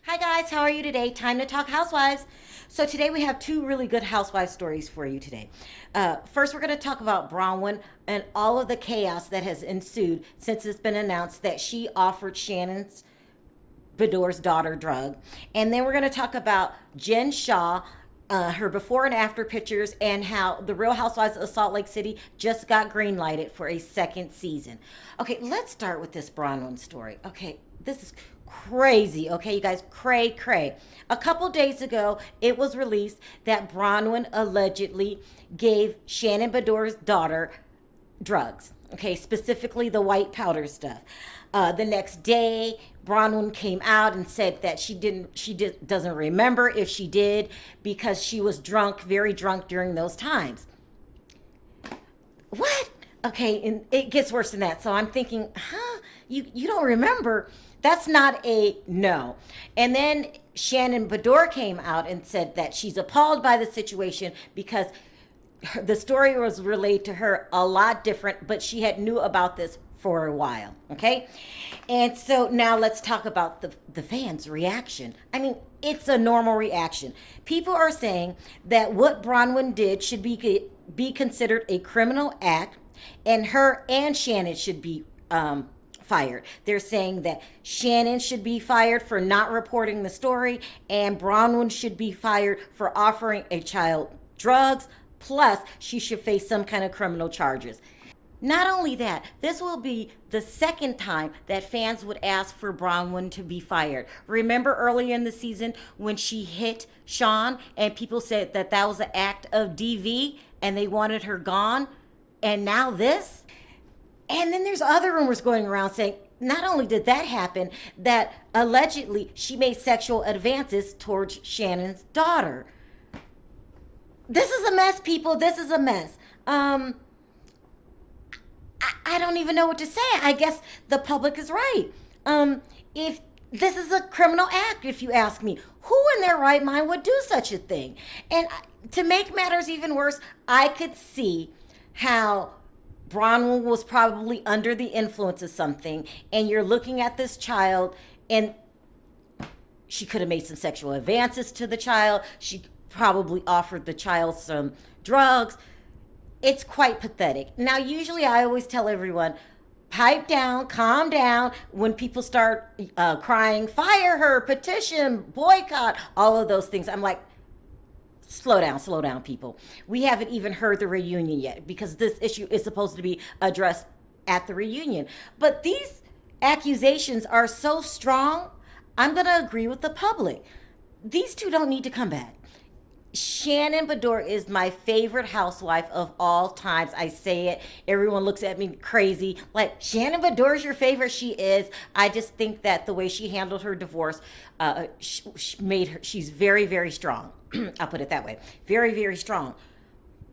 Hi guys, how are you today? Time to talk housewives. So today we have two really good housewife stories for you today. First, we're going to talk about Braunwyn and all of the chaos that has ensued since it's been announced that she offered Shannon's Beador's daughter drug. And then we're going to talk about Jyn Shaw, her before and after pictures, and how the Real Housewives of Salt Lake City just got green lighted for a second season. Okay, let's start with this Braunwyn story. Okay, this is crazy. Okay, you guys, cray. A couple days ago, it was released that Braunwyn allegedly gave Shannon Beador's daughter drugs. Okay, specifically the white powder stuff. The next day, Braunwyn came out and said that doesn't remember if she did because she was drunk, very drunk during those times. What? Okay, and it gets worse than that. So I'm thinking, you don't remember? That's not a no. And then Shannon Beador came out and said that she's appalled by the situation because the story was relayed to her a lot different, but she had knew about this for a while. Okay. And so now let's talk about the fans' reaction. I mean, it's a normal reaction. People are saying that what Braunwyn did should be considered a criminal act, and her and Shannon should be fired. They're saying that Shannon should be fired for not reporting the story, and Braunwyn should be fired for offering a child drugs. Plus, she should face some kind of criminal charges. Not only that, this will be the second time that fans would ask for Braunwyn to be fired. Remember earlier in the season when she hit Sean and people said that that was an act of DV and they wanted her gone? And now this? And then there's other rumors going around saying not only did that happen, that allegedly she made sexual advances towards Shannon's daughter. This is a mess, people. This is a mess. I don't even know what to say. I guess the public is right. If this is a criminal act, if you ask me, who in their right mind would do such a thing? And to make matters even worse, I could see how Braunwyn was probably under the influence of something, and you're looking at this child, and she could have made some sexual advances to the child. She probably offered the child some drugs. It's quite pathetic. Now, usually I always tell everyone, pipe down, calm down. When people start crying, fire her, petition, boycott, all of those things, I'm like, slow down, people. We haven't even heard the reunion yet because this issue is supposed to be addressed at the reunion. But these accusations are so strong, I'm going to agree with the public. These two don't need to come back. Shannon Beador is my favorite housewife of all times. I say it. Everyone looks at me crazy. Like, Shannon Beador is your favorite? She is. I just think that the way she handled her divorce made her, she's very, very strong. I'll put it that way. Very, very strong.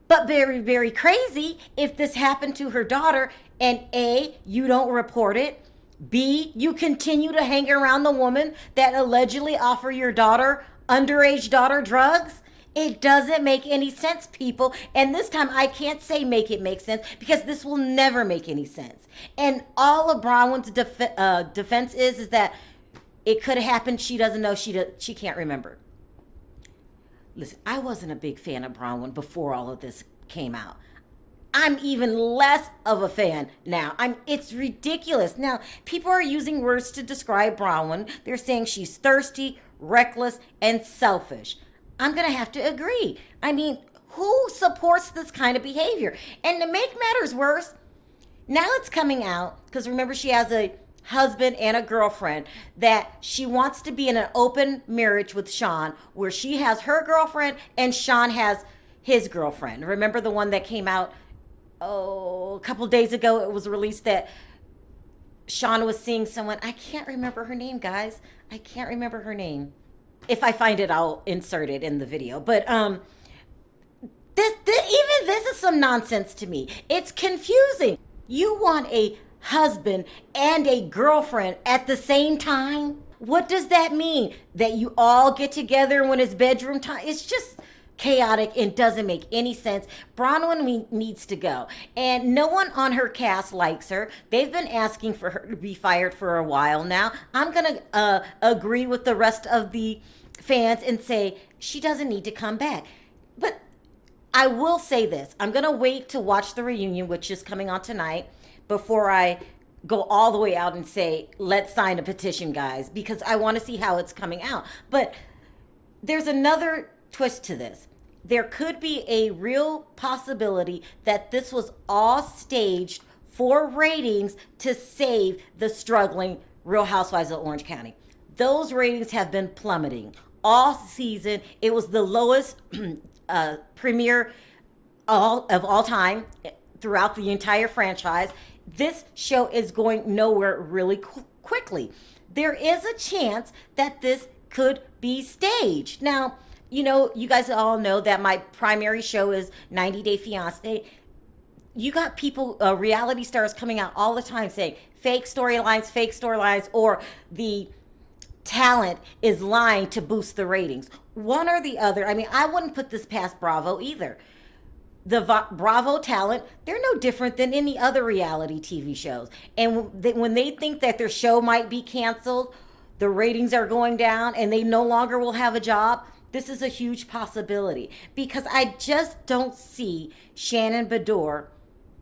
But very, very crazy if this happened to her daughter and A, you don't report it. B, you continue to hang around the woman that allegedly offered your daughter, underage daughter, drugs. It doesn't make any sense, people. And this time I can't say make it make sense because this will never make any sense. And all of Braunwyn's defense is that it could have happened. She doesn't know. She can't remember. Listen, I wasn't a big fan of Braunwyn before all of this came out. I'm even less of a fan now. It's ridiculous. Now, people are using words to describe Braunwyn. They're saying she's thirsty, reckless, and selfish. I'm going to have to agree. I mean, who supports this kind of behavior? And to make matters worse, now it's coming out, because remember she has a husband and a girlfriend, that she wants to be in an open marriage with Sean, where she has her girlfriend and Sean has his girlfriend. Remember the one that came out, a couple days ago? It was released that Sean was seeing someone. I can't remember her name, guys. I can't remember her name. If I find it, I'll insert it in the video. But this is some nonsense to me. It's confusing. You want a husband and a girlfriend at the same time? What does that mean? That you all get together when it's bedroom time? It's just chaotic and doesn't make any sense. Braunwyn needs to go. And no one on her cast likes her. They've been asking for her to be fired for a while now. I'm going to agree with the rest of the fans and say she doesn't need to come back. But I will say this. I'm going to wait to watch the reunion, which is coming on tonight, before I go all the way out and say, let's sign a petition, guys, because I want to see how it's coming out. But there's another twist to this. There could be a real possibility that this was all staged for ratings to save the struggling Real Housewives of Orange County. Those ratings have been plummeting all season. It was the lowest premiere of all time throughout the entire franchise. This show is going nowhere really quickly. There is a chance that this could be staged. Now, you guys all know that my primary show is 90 Day Fiancé. You got people, reality stars coming out all the time saying fake storylines, or the talent is lying to boost the ratings. One or the other. I mean, I wouldn't put this past Bravo either. The Bravo talent, they're no different than any other reality TV shows. And when they think that their show might be canceled, the ratings are going down, and they no longer will have a job, this is a huge possibility. Because I just don't see Shannon Beador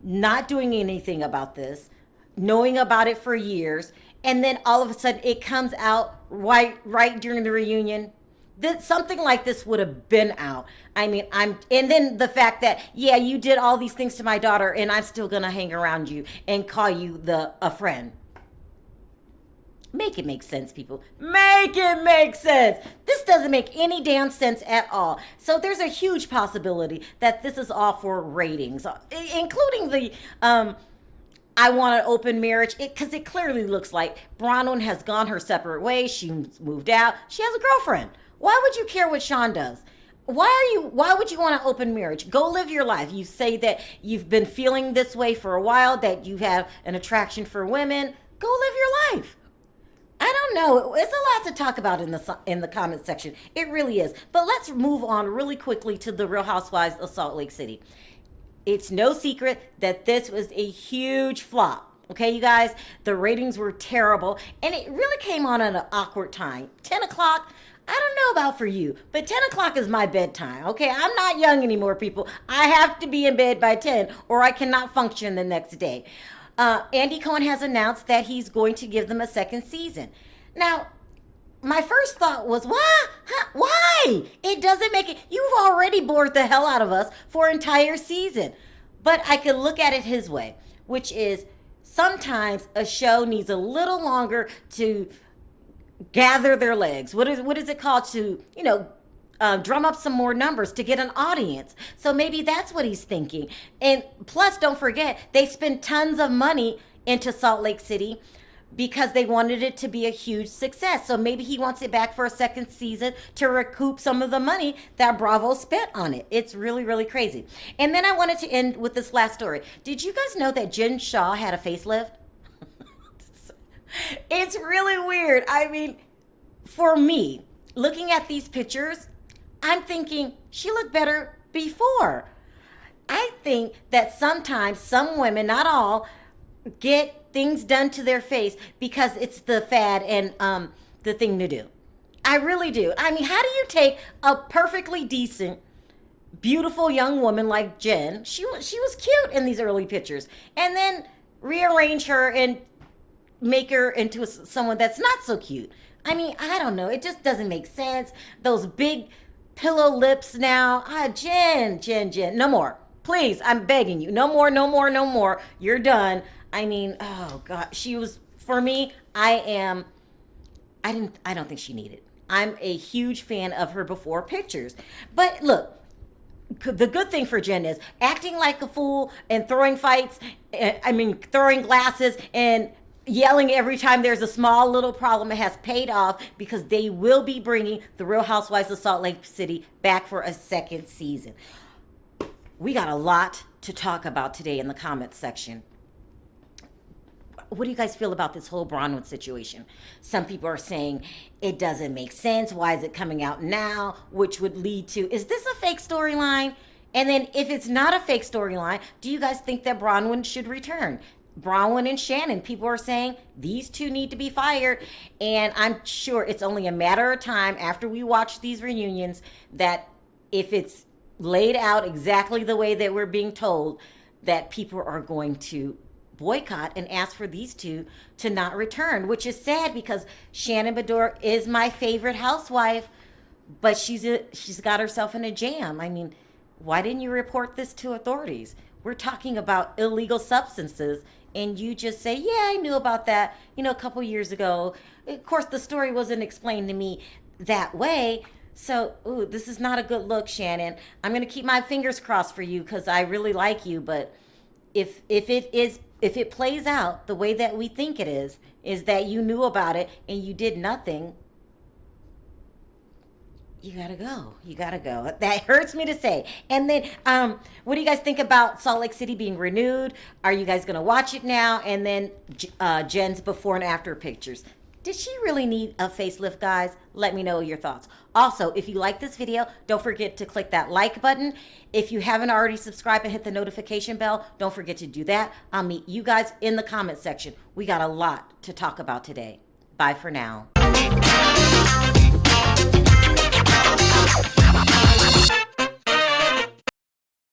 not doing anything about this, knowing about it for years, and then all of a sudden it comes out right during the reunion. Something like this would have been out. I mean, and then the fact that, yeah, you did all these things to my daughter, and I'm still gonna hang around you and call you a friend. Make it make sense, people. Make it make sense. This doesn't make any damn sense at all. So there's a huge possibility that this is all for ratings, including the I want an open marriage, because it clearly looks like Braunwyn has gone her separate ways. She moved out. She has a girlfriend. Why would you care what Sean does? Why would you want an open marriage? Go live your life. You say that you've been feeling this way for a while, that you have an attraction for women. Go live your life. I don't know. It's a lot to talk about in the comment section. It really is. But let's move on really quickly to the Real Housewives of Salt Lake City. It's no secret that this was a huge flop. Okay, you guys? The ratings were terrible, and it really came on at an awkward time. 10 o'clock. I don't know about for you, but 10 o'clock is my bedtime, okay? I'm not young anymore, people. I have to be in bed by 10, or I cannot function the next day. Andy Cohen has announced that he's going to give them a second season. Now, my first thought was, why? Why? It doesn't make it. You've already bored the hell out of us for an entire season. But I could look at it his way, which is sometimes a show needs a little longer to gather their legs. What is it called? To, drum up some more numbers to get an audience. So maybe that's what he's thinking. And plus, don't forget, they spent tons of money into Salt Lake City because they wanted it to be a huge success. So maybe he wants it back for a second season to recoup some of the money that Bravo spent on it. It's really, really crazy. And then I wanted to end with this last story. Did you guys know that Jyn Shaw had a facelift? It's really weird. I mean, for me, looking at these pictures, I'm thinking she looked better before. I think that sometimes some women, not all, get things done to their face because it's the fad and the thing to do. I really do. I mean, how do you take a perfectly decent, beautiful young woman like Jyn, she was cute in these early pictures, and then rearrange her and make her into someone that's not so cute? I mean, I don't know. It just doesn't make sense. Those big pillow lips now. Jyn, no more. Please, I'm begging you. No more. You're done. I mean, oh God, she was, for me, I don't think she needed. I'm a huge fan of her before pictures. But look, the good thing for Jyn is acting like a fool and throwing throwing glasses and yelling every time there's a small little problem. It has paid off because they will be bringing the Real Housewives of Salt Lake City back for a second season. We got a lot to talk about today in the comments section. what do you guys feel about this whole Braunwyn situation? Some people are saying it doesn't make sense. Why is it coming out now? Which would lead to, is this a fake storyline? And then if it's not a fake storyline, do you guys think that Braunwyn should return? Braunwyn and Shannon, people are saying these two need to be fired. And I'm sure it's only a matter of time after we watch these reunions that if it's laid out exactly the way that we're being told, that people are going to boycott and ask for these two to not return, which is sad because Shannon Beador is my favorite housewife, but she's got herself in a jam. I mean, why didn't you report this to authorities? We're talking about illegal substances, and you just say, yeah, I knew about that, a couple years ago. Of course, the story wasn't explained to me that way. So, this is not a good look, Shannon. I'm going to keep my fingers crossed for you because I really like you, but if it plays out the way that we think it is that you knew about it and you did nothing, you gotta go. That hurts me to say. And then, what do you guys think about Salt Lake City being renewed? Are you guys gonna watch it now? And then Jen's before and after pictures. Did she really need a facelift, guys? Let me know your thoughts. Also, if you like this video, don't forget to click that like button. If you haven't already subscribed and hit the notification bell, don't forget to do that. I'll meet you guys in the comment section. We got a lot to talk about today. Bye for now.